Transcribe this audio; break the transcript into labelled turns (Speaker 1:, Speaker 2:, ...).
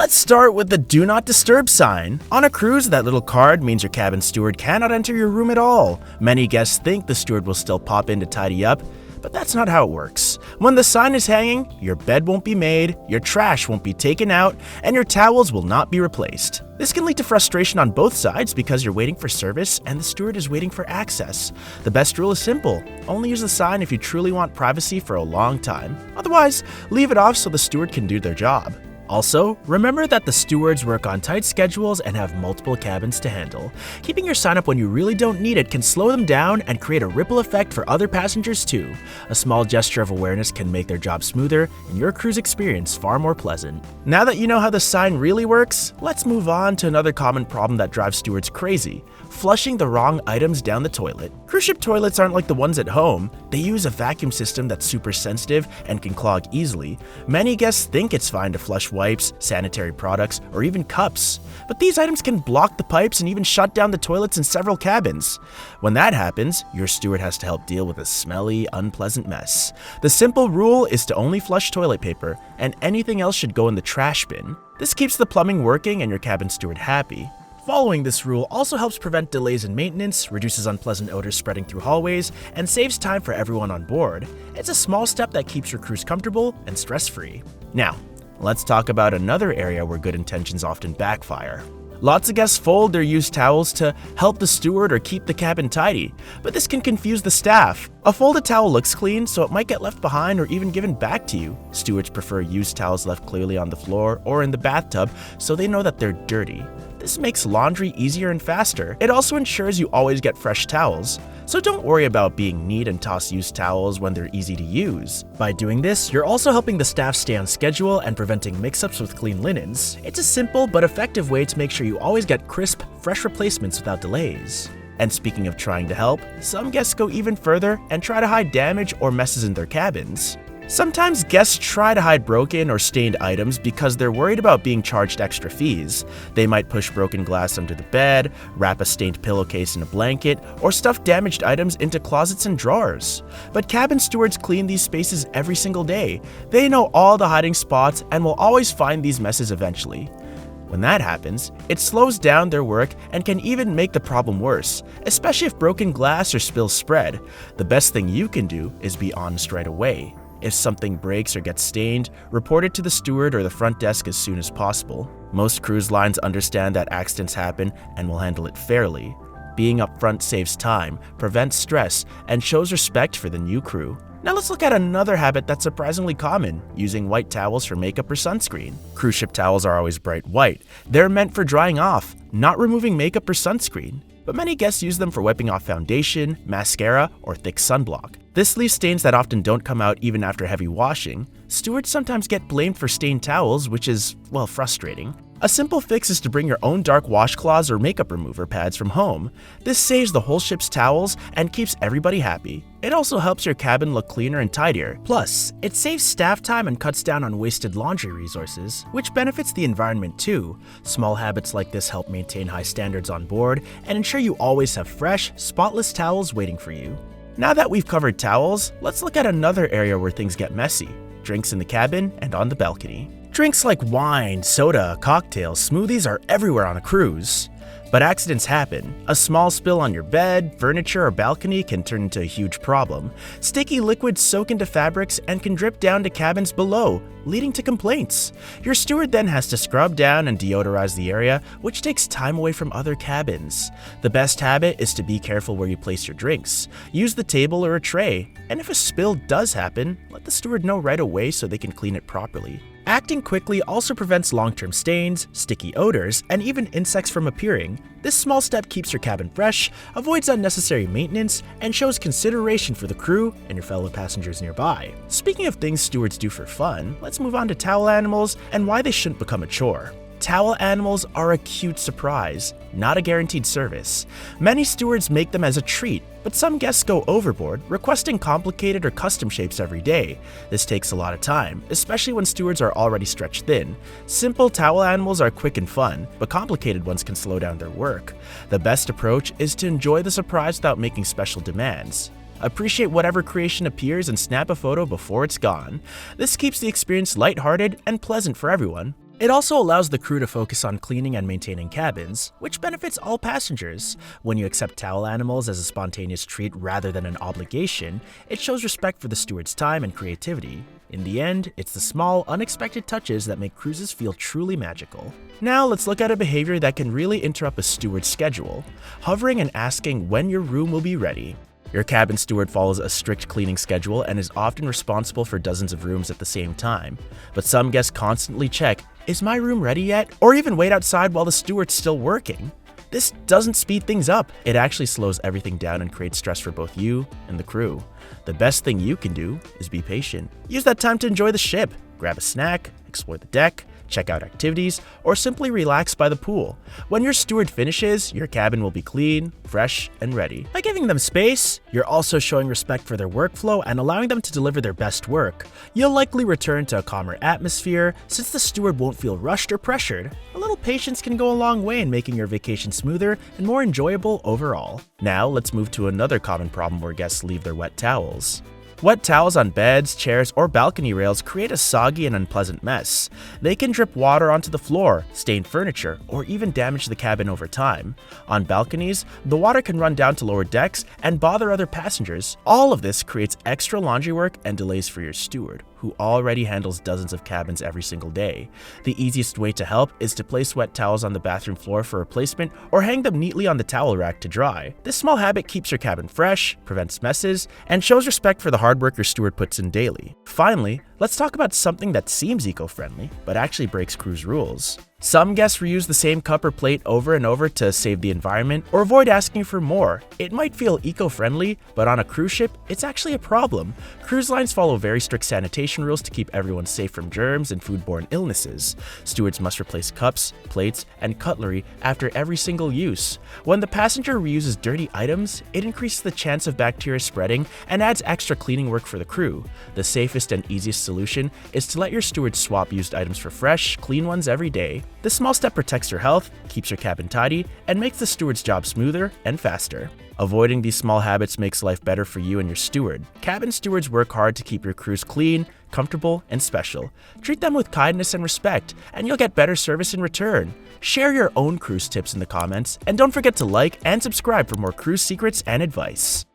Speaker 1: Let's start with the Do Not Disturb sign. On a cruise, that little card means your cabin steward cannot enter your room at all. Many guests think the steward will still pop in to tidy up, but that's not how it works. When the sign is hanging, your bed won't be made, your trash won't be taken out, and your towels will not be replaced. This can lead to frustration on both sides because you're waiting for service and the steward is waiting for access. The best rule is simple: only use the sign if you truly want privacy for a long time. Otherwise, leave it off so the steward can do their job. Also, remember that the stewards work on tight schedules and have multiple cabins to handle. Keeping your sign up when you really don't need it can slow them down and create a ripple effect for other passengers too. A small gesture of awareness can make their job smoother and your cruise experience far more pleasant. Now that you know how the sign really works, let's move on to another common problem that drives stewards crazy: flushing the wrong items down the toilet. Cruise ship toilets aren't like the ones at home. They use a vacuum system that's super sensitive and can clog easily. Many guests think it's fine to flush wipes, sanitary products, or even cups. But these items can block the pipes and even shut down the toilets in several cabins. When that happens, your steward has to help deal with a smelly, unpleasant mess. The simple rule is to only flush toilet paper, and anything else should go in the trash bin. This keeps the plumbing working and your cabin steward happy. Following this rule also helps prevent delays in maintenance, reduces unpleasant odors spreading through hallways, and saves time for everyone on board. It's a small step that keeps your cruise comfortable and stress-free. Now, let's talk about another area where good intentions often backfire. Lots of guests fold their used towels to help the steward or keep the cabin tidy, but this can confuse the staff. A folded towel looks clean, so it might get left behind or even given back to you. Stewards prefer used towels left clearly on the floor or in the bathtub so they know that they're dirty. This makes laundry easier and faster. It also ensures you always get fresh towels. So don't worry about being neat and toss used towels when they're easy to use. By doing this, you're also helping the staff stay on schedule and preventing mix-ups with clean linens. It's a simple but effective way to make sure you always get crisp, fresh replacements without delays. And speaking of trying to help, some guests go even further and try to hide damage or messes in their cabins. Sometimes guests try to hide broken or stained items because they're worried about being charged extra fees. They might push broken glass under the bed, wrap a stained pillowcase in a blanket, or stuff damaged items into closets and drawers. But cabin stewards clean these spaces every single day. They know all the hiding spots and will always find these messes eventually. When that happens, it slows down their work and can even make the problem worse, especially if broken glass or spills spread. The best thing you can do is be honest right away. If something breaks or gets stained, report it to the steward or the front desk as soon as possible. Most cruise lines understand that accidents happen and will handle it fairly. Being upfront saves time, prevents stress, and shows respect for the new crew. Now let's look at another habit that's surprisingly common: using white towels for makeup or sunscreen. Cruise ship towels are always bright white. They're meant for drying off, not removing makeup or sunscreen. But many guests use them for wiping off foundation, mascara, or thick sunblock. This leaves stains that often don't come out even after heavy washing. Stewards sometimes get blamed for stained towels, which is, well, frustrating. A simple fix is to bring your own dark washcloths or makeup remover pads from home. This saves the whole ship's towels and keeps everybody happy. It also helps your cabin look cleaner and tidier. Plus, it saves staff time and cuts down on wasted laundry resources, which benefits the environment too. Small habits like this help maintain high standards on board and ensure you always have fresh, spotless towels waiting for you. Now that we've covered towels, let's look at another area where things get messy: drinks in the cabin and on the balcony. Drinks like wine, soda, cocktails, smoothies are everywhere on a cruise. But accidents happen. A small spill on your bed, furniture, or balcony can turn into a huge problem. Sticky liquids soak into fabrics and can drip down to cabins below, leading to complaints. Your steward then has to scrub down and deodorize the area, which takes time away from other cabins. The best habit is to be careful where you place your drinks. Use the table or a tray, and if a spill does happen, let the steward know right away so they can clean it properly. Acting quickly also prevents long-term stains, sticky odors, and even insects from appearing. This small step keeps your cabin fresh, avoids unnecessary maintenance, and shows consideration for the crew and your fellow passengers nearby. Speaking of things stewards do for fun, let's move on to towel animals and why they shouldn't become a chore. Towel animals are a cute surprise, not a guaranteed service. Many stewards make them as a treat, but some guests go overboard, requesting complicated or custom shapes every day. This takes a lot of time, especially when stewards are already stretched thin. Simple towel animals are quick and fun, but complicated ones can slow down their work. The best approach is to enjoy the surprise without making special demands. Appreciate whatever creation appears and snap a photo before it's gone. This keeps the experience lighthearted and pleasant for everyone. It also allows the crew to focus on cleaning and maintaining cabins, which benefits all passengers. When you accept towel animals as a spontaneous treat rather than an obligation, it shows respect for the steward's time and creativity. In the end, it's the small, unexpected touches that make cruises feel truly magical. Now let's look at a behavior that can really interrupt a steward's schedule: hovering and asking when your room will be ready. Your cabin steward follows a strict cleaning schedule and is often responsible for dozens of rooms at the same time. But some guests constantly check, "Is my room ready yet?" or even wait outside while the steward's still working. This doesn't speed things up. It actually slows everything down and creates stress for both you and the crew. The best thing you can do is be patient. Use that time to enjoy the ship. Grab a snack, explore the deck, check out activities, or simply relax by the pool. When your steward finishes, your cabin will be clean, fresh, and ready. By giving them space, you're also showing respect for their workflow and allowing them to deliver their best work. You'll likely return to a calmer atmosphere since the steward won't feel rushed or pressured. A little patience can go a long way in making your vacation smoother and more enjoyable overall. Now, let's move to another common problem where guests leave their wet towels. Wet towels on beds, chairs, or balcony rails create a soggy and unpleasant mess. They can drip water onto the floor, stain furniture, or even damage the cabin over time. On balconies, the water can run down to lower decks and bother other passengers. All of this creates extra laundry work and delays for your steward, who already handles dozens of cabins every single day. The easiest way to help is to place wet towels on the bathroom floor for replacement or hang them neatly on the towel rack to dry. This small habit keeps your cabin fresh, prevents messes, and shows respect for the hard work your steward puts in daily. Finally, let's talk about something that seems eco-friendly, but actually breaks cruise rules. Some guests reuse the same cup or plate over and over to save the environment or avoid asking for more. It might feel eco-friendly, but on a cruise ship, it's actually a problem. Cruise lines follow very strict sanitation rules to keep everyone safe from germs and foodborne illnesses. Stewards must replace cups, plates, and cutlery after every single use. When the passenger reuses dirty items, it increases the chance of bacteria spreading and adds extra cleaning work for the crew. The safest and easiest solution is to let your steward swap used items for fresh, clean ones every day. This small step protects your health, keeps your cabin tidy, and makes the steward's job smoother and faster. Avoiding these small habits makes life better for you and your steward. Cabin stewards work hard to keep your crews clean, comfortable, and special. Treat them with kindness and respect, and you'll get better service in return. Share your own cruise tips in the comments, and don't forget to like and subscribe for more cruise secrets and advice.